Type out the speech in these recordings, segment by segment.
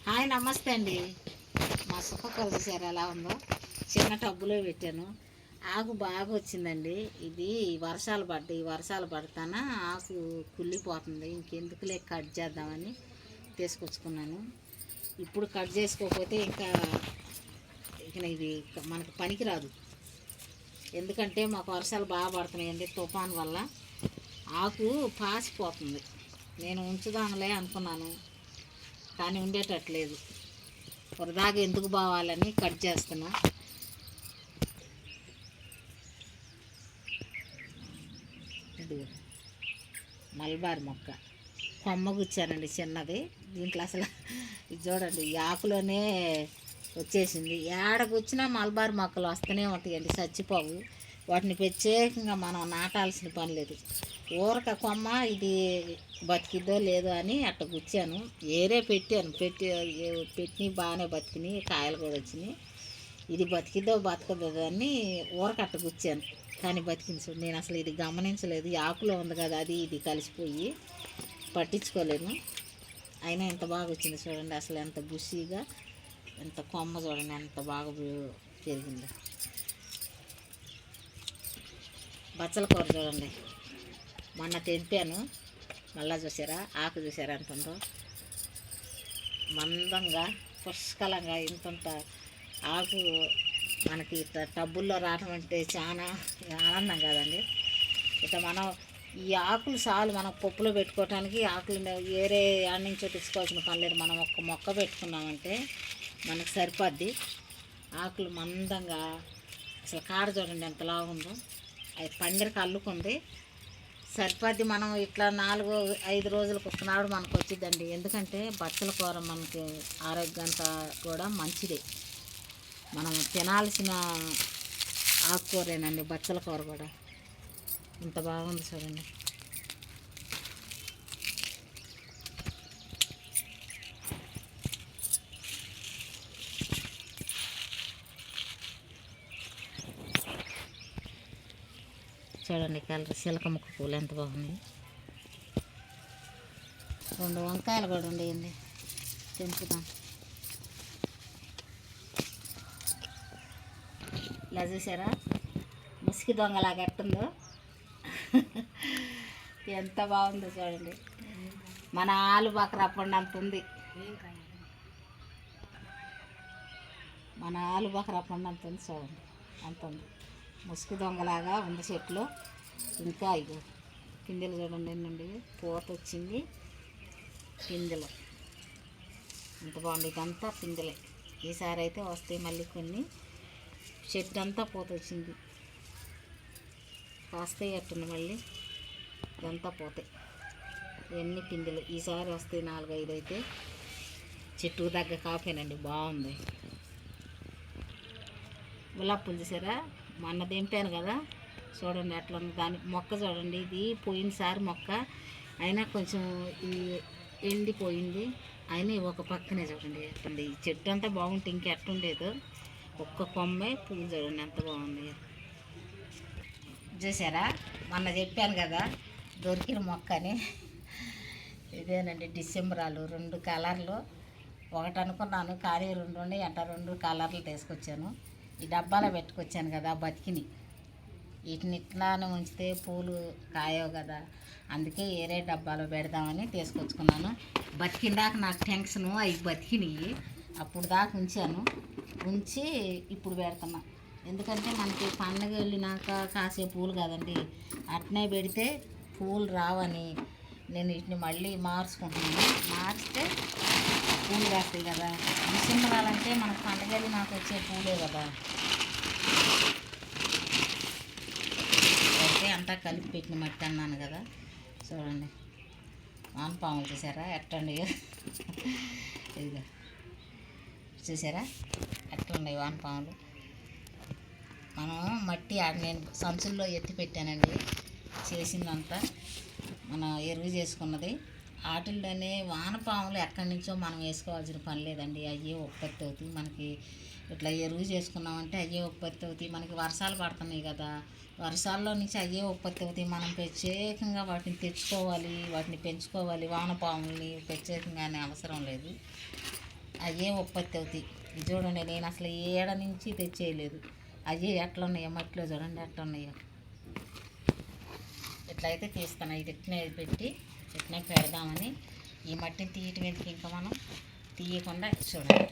Hi నమస్తే అండి. మా సుక్కకూర చూసారు ఎలా ఉందో. చిన్న టబ్బులో పెట్టాను. ఆకు బాగా వచ్చిందండి. ఇది వర్షాలు పడతానా ఆకు కుళ్ళిపోతుంది. ఇంకెందుకులే కట్ చేద్దామని తీసుకొచ్చుకున్నాను. ఇప్పుడు కట్ చేసుకోకపోతే ఇంకా ఇది మనకు పనికి రాదు. ఎందుకంటే మాకు వర్షాలు బాగా పడుతున్నాయండి. తుఫాన్ వల్ల ఆకు పాసిపోతుంది. నేను ఉంచుదాంలే అనుకున్నాను, కానీ ఉండేటట్లేదు. వరదాగా ఎందుకు బావాలని కట్ చేస్తున్నా. ఇది మల్బార్ మొక్క కొమ్మ గుచ్చానండి చిన్నది. దీంట్లో అసలు ఇది చూడండి, ఈ ఆకులోనే వచ్చేసింది. ఏడకొచ్చినా మల్బార్ మొక్కలు వస్తూనే ఉంటాయండి, చచ్చిపోవు. వాటిని ప్రత్యేకంగా మనం నాటాల్సిన పని లేదు. ఊరక కొమ్మ ఇది బతికిద్దో లేదో అని అట్ట గుచ్చాను. ఏరే పెట్టి బాగానే బతికినాయి, కాయలు కూడా వచ్చినాయి. ఇది బతికిద్దో బతకదో అని ఊరక అట్ట గుచ్చాను, కానీ బతికింది. చూడు, నేను అసలు ఇది గమనించలేదు. ఈ ఆకులో ఉంది కదా, అది ఇది కలిసిపోయి పట్టించుకోలేను. అయినా ఎంత బాగా వచ్చింది చూడండి. అసలు ఎంత బుషీగా, ఎంత కొమ్మ చూడండి ఎంత బాగా పెరిగిందో. బచ్చల కూర చూడండి, మొన్న తెంపాను. మళ్ళా చూసారా ఆకు, చూసారా ఎంత ఉందో. మందంగా పుష్కలంగా ఇంతంత ఆకు మనకి ఇట్లా టబ్బుల్లో రావటం అంటే చాలా ఆనందం కదండి. ఇట్లా మనం ఈ ఆకులు చాలు మనం పప్పులో పెట్టుకోవటానికి. ఆకులు వేరే యాడ్ నుంచో తెచ్చుకోవాల్సిన పని లేదు. మనం ఒక్క మొక్క పెట్టుకున్నామంటే మనకు సరిపోద్ది. ఆకులు మందంగా, అసలు కాడ చూడండి ఎంతలా ఉందో. అది పందిరికి అల్లుకుంది, సరిపోద్ది. మనం ఇట్లా 4-5 రోజులకు ఒకనాడు మనకు వచ్చిద్దండి. ఎందుకంటే బచ్చల కూర మనకి ఆరోగ్యానికి కూడా మంచిదే. మనం తినాల్సిన ఆకుకూరేనండి బచ్చల కూర కూడా. ఇంత బాగుంది చూడండి. చూడండి కలర్ సిలక ముక్క పూలు ఎంత బాగున్నాయి. 2 వంకాయలు కూడా ఉండేయండి, తెంపుదాం. ఇలా చూసారా ముసికి దొంగలాగా ఎట్టుందో. ఎంత బాగుందో చూడండి. మన ఆలు బకరా పండు అంత ఉంది. మన ఆలు బకరా పండు అంత ఉంది చూడండి, అంత ఉంది. ముసుగు దొంగలాగా ఉంది చెట్లు. ఇంకా ఇగో పిందెలు చూడండి ఎన్నండి, పూత వచ్చింది. పిందెలు ఎంత బాగుంది. ఇదంతా పిందెలే. ఈసారి అయితే వస్తాయి మళ్ళీ కొన్ని. చెట్టు అంతా పూత వచ్చింది, కాస్తాయి అట్టుంది మళ్ళీ. ఇదంతా పోతాయి, ఎన్ని పిందెలు. ఈసారి వస్తాయి 4-5 అయితే. చెట్టుకు తగ్గ కాపేనండి, బాగుంది. గులాబీ పూలు చూసారా, మొన్న దింపాను కదా, చూడండి అట్లా ఉంది. దాని మొక్క చూడండి, ఇది పోయినసారి మొక్క అయినా కొంచెం ఎండిపోయింది. అయినా ఒక పక్కనే చూడండి ఎట్టుంది. ఈ చెట్టు అంతా బాగుంటే ఇంకెట్టుండేదో. ఒక్క కొమ్మే పువ్వు చూడండి ఎంత బాగుంది. చూసారా, మొన్న చెప్పాను కదా దొరికిన మొక్క అని. ఇదేనండి డిసెంబరాలు, 2 కలర్లు. ఒకటి అనుకున్నాను కానీ 2 ఉన్నాయి అంట. 2 కలర్లు తీసుకొచ్చాను. ఈ డబ్బాలో పెట్టుకొచ్చాను కదా, బతికిని. వీటిని ఇట్లానే ఉంచితే పూలు కాయవు కదా, అందుకే వేరే డబ్బాలో పెడదామని తీసుకొచ్చుకున్నాను. బతికిందాక నాకు టెన్షను, అవి బతికినాయి. అప్పుడు దాకా ఉంచి ఇప్పుడు పెడుతున్నా. ఎందుకంటే మనకి పండగ వెళ్ళినాక కాసే పూలు కదండి, అట్నే పెడితే పూలు రావని నేను వీటిని మళ్ళీ మార్చుకుంటున్నాను. మార్చితే పూలు కాస్తాయి కదా. డిసెంబరాలంటే మనకు పండగ వెళ్ళినాక వచ్చే పూలే కదా. అయితే అంతా కలిపి పెట్టిన మట్టి అన్నాను కదా, చూడండి. వానపాములు చూసారా ఎట్టండి, ఇదిగా చూసారా ఎట్లున్నాయి వానపాములు. మనం మట్టి నేను సంచుల్లో ఎత్తి పెట్టానండి. చేసిందంతా మనం ఎరువు చేసుకున్నది. వాటిల్లోనే వానపాములు ఎక్కడి నుంచో మనం వేసుకోవాల్సిన పని లేదండి, అయ్యే ఉత్పత్తి అవుతాయి మనకి. ఇట్లా ఎరువు చేసుకున్నామంటే అయ్యే ఉత్పత్తి అవుతాయి మనకి. వర్షాలు పడుతున్నాయి కదా, వర్షాల్లో నుంచి అయ్యే ఉత్పత్తి అవుతాయి. మనం ప్రత్యేకంగా వాటిని తెచ్చుకోవాలి, వాటిని పెంచుకోవాలి. వానపాములని ప్రత్యేకంగానే అవసరం లేదు. అయ్యే ఉత్పత్తి అవుతాయి. ఇది చూడండి, నేను అసలు ఏడ నుంచి తెచ్చేయలేదు. అయ్యే ఎట్లా ఉన్నాయో మట్టిలో చూడండి ఎట్లా ఉన్నాయో. ఇట్లయితే తీస్తాను. ఇది ఇట్నే పెట్టి ఇట్నే పెడదామని ఈ మట్టిని తీయటం ఎందుకు ఇంకా మనం తీయకుండా. చూడండి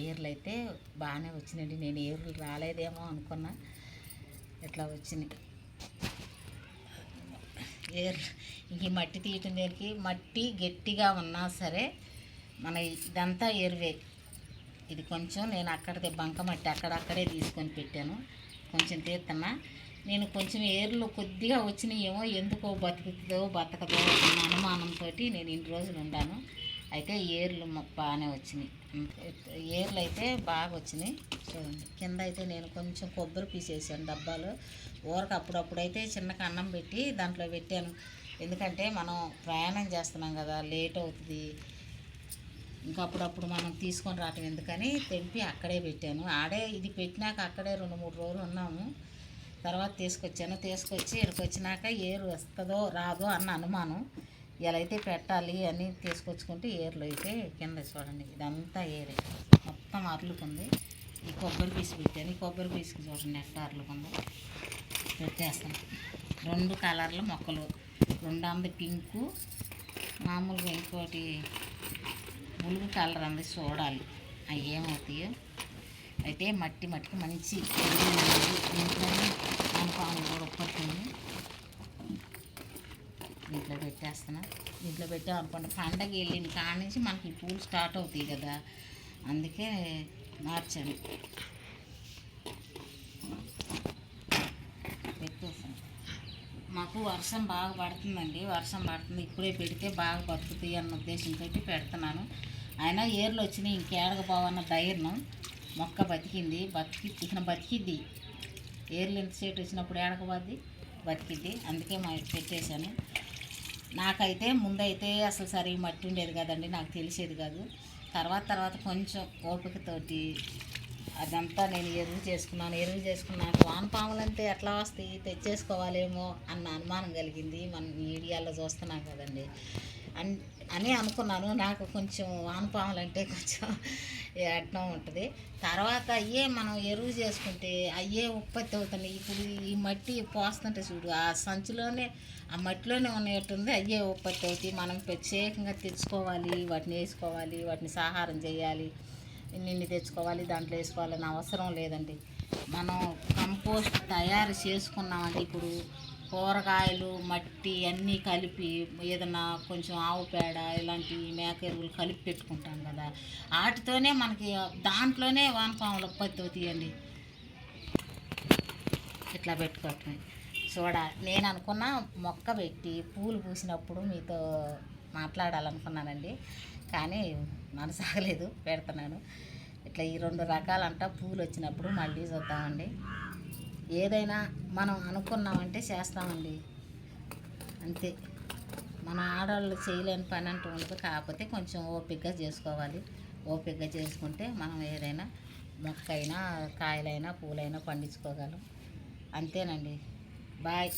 ఏర్లు అయితే బాగానే వచ్చినాయండి. నేను ఏర్లు రాలేదేమో అనుకున్నా, ఇట్లా వచ్చినాయి ఏర్లు. ఈ మట్టి తీయటం దేనికి, మట్టి గట్టిగా ఉన్నా సరే మన ఇదంతా ఎరువే. ఇది కొంచెం నేను అక్కడిదే బంక మట్టి అక్కడక్కడే తీసుకొని పెట్టాను, కొంచెం తీస్తున్నా. నేను కొంచెం ఏర్లు కొద్దిగా వచ్చినాయేమో, ఎందుకో బతుకుతుందో బతకదో అన్న అనుమానంతో నేను ఇన్ని రోజులు ఉన్నాను. అయితే ఏర్లు బాగానే వచ్చినాయి. ఏర్లు అయితే బాగా వచ్చినాయి. చూడండి కింద అయితే నేను కొంచెం కొబ్బరి పీసేసాను డబ్బాలో. ఊరకు అప్పుడప్పుడైతే చిన్నగా అన్నం పెట్టి దాంట్లో పెట్టాను. ఎందుకంటే మనం ప్రయాణం చేస్తున్నాం కదా, లేట్ అవుతుంది. ఇంకా అప్పుడప్పుడు మనం తీసుకొని రావటం ఎందుకని తెంపి అక్కడే పెట్టాను. ఆడే ఇది పెట్టినాక అక్కడే 2-3 రోజులు ఉన్నాము. తర్వాత తీసుకొచ్చి ఇక్కడికి వచ్చినాక ఏరు వస్తుందో రాదో అన్న అనుమానం. ఇలా అయితే పెట్టాలి అని తీసుకొచ్చుకుంటే ఏర్లు అయితే కింద చూడండి ఇదంతా ఏరే మొత్తం అర్లుకుంది. ఈ కొబ్బరి పీసు పెట్టాను. ఈ కొబ్బరి పీసుకి చూడండి ఎట్లా అర్లుకుంది. పెట్టేస్తాను. 2 కలర్ల మొక్కలు, 2 అంది పింకు, మామూలుగా ఇంకోటి ములుగు కలర్ అంది. చూడాలి అవి ఏమవుతాయో. అయితే మట్టికి మంచి దీంట్లోనే పాము కూడా ఉప్పట్టింది. దీంట్లో పెట్టేస్తున్నా. దీంట్లో పెట్టామనుకోండి పండగ వెళ్ళిన కాడ నుంచి మనకి ఈ పూలు స్టార్ట్ అవుతాయి కదా, అందుకే మార్చాను. పెట్టేసాను. మాకు వర్షం బాగా పడుతుందండి, వర్షం పడుతుంది. ఇప్పుడే పెడితే బాగా బతుకుతాయి అన్న ఉద్దేశంతో పెడుతున్నాను. అయినా ఏర్లు వచ్చినాయి, ఇంకేడకపోవన్న ధైర్యం. మొక్క బతికింది, బతికిద్ది. ఏర్లు ఎంత సేటు వచ్చినప్పుడు ఏడకపోద్ది, బతికిద్ది. అందుకే పెట్టేశాను. నాకైతే ముందైతే అసలు సరిగ్గా మట్టి ఉండేది కదండి, నాకు తెలిసేది కాదు. తర్వాత కొంచెం ఓపికతోటి అదంతా నేను ఎరువు చేసుకున్నాక వానపాములు అంటే ఎట్లా వస్తాయి, తెచ్చేసుకోవాలేమో అన్న అనుమానం కలిగింది. మన మీడియాలో చూస్తున్నాం కదండి అని అనుకున్నాను. నాకు కొంచెం వానపాములు అంటే కొంచెం ఎట్లా ఉంటుంది. తర్వాత అయ్యే మనం ఎరువు చేసుకుంటే అయ్యే ఉత్పత్తి అవుతున్నాయి. ఇప్పుడు ఈ మట్టి పోస్తుంటే చూడు, ఆ సంచిలోనే ఆ మట్టిలోనే ఉన్నట్టుంది, అయ్యే ఉత్పత్తి అవుతాయి. మనం ప్రత్యేకంగా తెచ్చుకోవాలి, వాటిని వేసుకోవాలి, వాటిని సాహారం చేయాలి, నిన్ను తెచ్చుకోవాలి, దాంట్లో వేసుకోవాలని అవసరం లేదండి. మనం కంపోస్ట్ తయారు చేసుకున్నామంటే ఇప్పుడు కూరగాయలు మట్టి అన్నీ కలిపి ఏదన్నా కొంచెం ఆవు పేడ ఇలాంటి మేక ఎరువులు కలిపి పెట్టుకుంటాం కదా, వాటితోనే మనకి దాంట్లోనే వానపాములు ఉత్పత్తి అవుతాయండి. ఇట్లా పెట్టుకోవటం నేను అనుకున్న మొక్క పెట్టి పూలు పూసినప్పుడు మీతో మాట్లాడాలనుకున్నానండి, కానీ మనసాగలేదు. పెడుతున్నాను. ఇట్లా ఈ 2 రకాలంట పూలు వచ్చినప్పుడు మళ్ళీ చూద్దామండి. ఏదైనా మనం అనుకున్నామంటే చేస్తామండి, అంతే. మన ఆడవాళ్ళు చేయలేని పని అంటూ ఉండదు. కాకపోతే కొంచెం ఓపికగా చేసుకోవాలి. ఓపికగా చేసుకుంటే మనం ఏదైనా మొక్క అయినా కాయలైనా పూలైనా పండించుకోగలం. అంతేనండి. బాయ్.